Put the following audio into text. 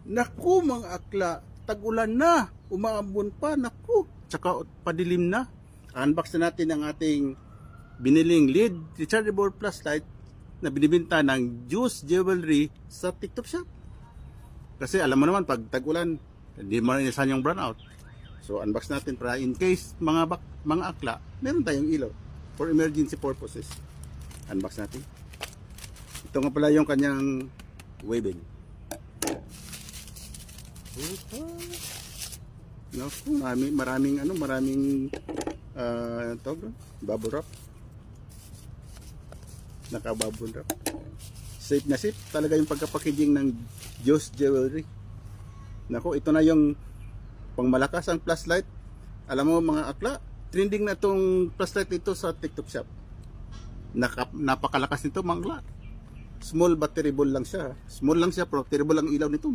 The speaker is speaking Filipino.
Naku mga akla, tag-ulan na, umaambon pa, naku, tsaka padilim na. Unbox na natin ang ating biniling lead rechargeable flashlight na binibenta ng Juice Jewelry sa TikTok shop. Kasi alam mo naman, pag tag-ulan, hindi mo rin yung brownout. So unbox natin para in case mga akla, meron tayong ilaw for emergency purposes. Unbox natin. Ito nga pala yung kanyang waving. Naku, maraming bubble wrap. Naka-bubble wrap. Safe na safe talaga yung pagka-packaging ng Juice Jewelry. Naku, ito na yung pangmalakas ang flashlight. Alam mo mga akla, trending na tong flashlight ito sa TikTok shop. Napakalakas nito mga akla. Small but terrible lang siya. Small lang siya pero terrible ang ilaw nito.